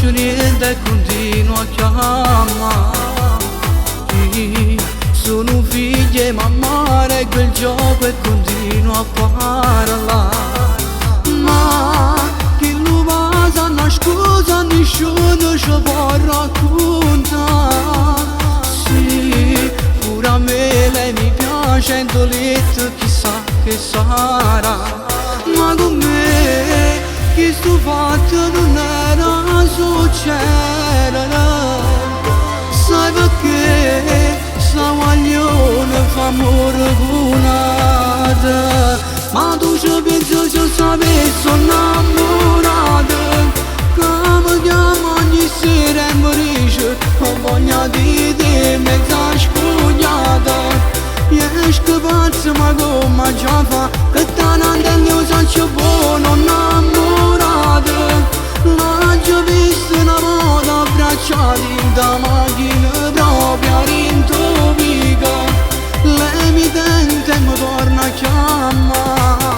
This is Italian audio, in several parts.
ci rende continua a chiamare. Sono figlia e mamma e quel gioco e continua a parlare. Ma che lo passa una scusa nessuno ci può raccontare. Sì, pure a me lei mi piace in letto, chissà che sarà. Ma con me che sto fatto non era succedere. Sai perché sta guaglione fa amore cunata. Ma tu ci pensi se sapessi innamorata. Come chiamo ogni sera e mi dice ho voglia di te mezza spugnata. Esco pazzo ma come già fa, che tanto io sono buono innamorata. L'ho già visto una volta abbracciati da macchina proprio rintopica. Lei mi tenta e mi torna a chiamare.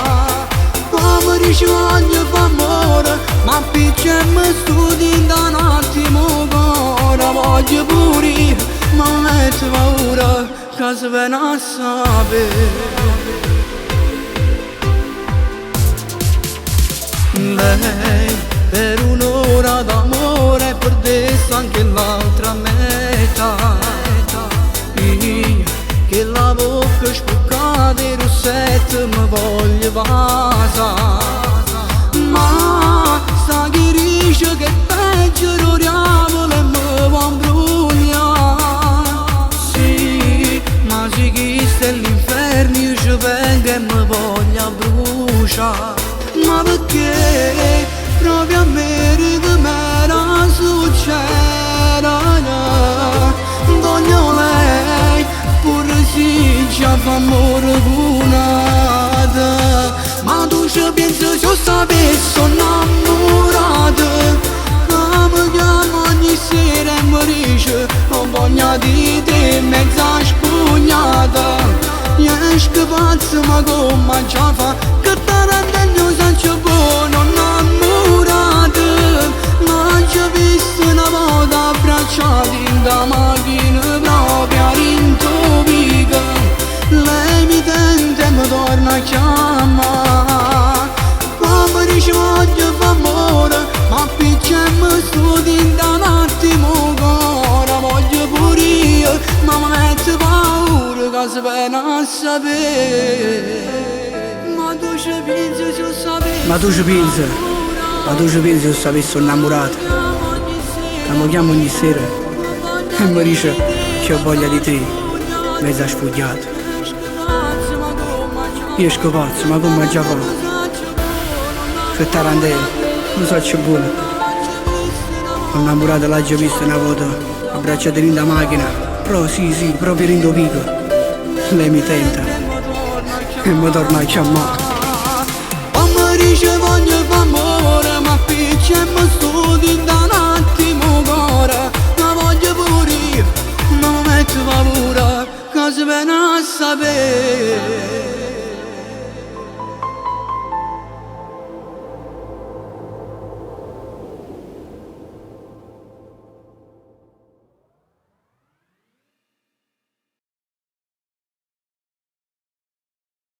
Come dice voglio fa amore, ma piccia mi studi da un attimo ancora. Voglio pure io, ma mi metto paura che se viene a sapere. Lei per un'ora d'amore perdesse anche l'altra metà. Io che la bocca spuccata e rossetto mi voglio basare. Ma sa chi dice che peggio lo diavolo e mi va imbrugliare. Sì, ma se chi sta all'inferno io ci vengo e mi voglio bruciare. Ma perché proprio a me che m'era succeda? Voglio lei pure se già fa amore cunata. Ma tu ci pensi se io sapessi innamorata. Come chiamo ogni sera e mi dice ho voglia di te mezza spugnata. Esco pazzo ma come già fa, che tanto io sono buono innamorata. L'ho già visto una volta abbracciati da macchina proprio rintopica. Lei mi tenta e mi torna a chiamare. Come dice voglio fa amore, ma piccia mi studi da un attimo ancora. Voglio pure io, ma mi metto paura che se viene a sapere. Ma tu ci pensi se io sapessi. Ma tu ci pensi se io sapessi innamorata. Che mi chiamo ogni sera e mi dice che ho voglia di te mezza spugnata. Io esco pazzo ma come già fa, che tarantella non so c'è buono. Ho innamorato l'ho già vista una volta abbracciata in da macchina. Però sì, proprio in pico. Lei mi tenta e mi torna a chiamare. Come dice voglio fa amore, ma piccia e mi studi da un attimo ancora. Ma voglio pure io, ma mi metto paura che se viene a sapere.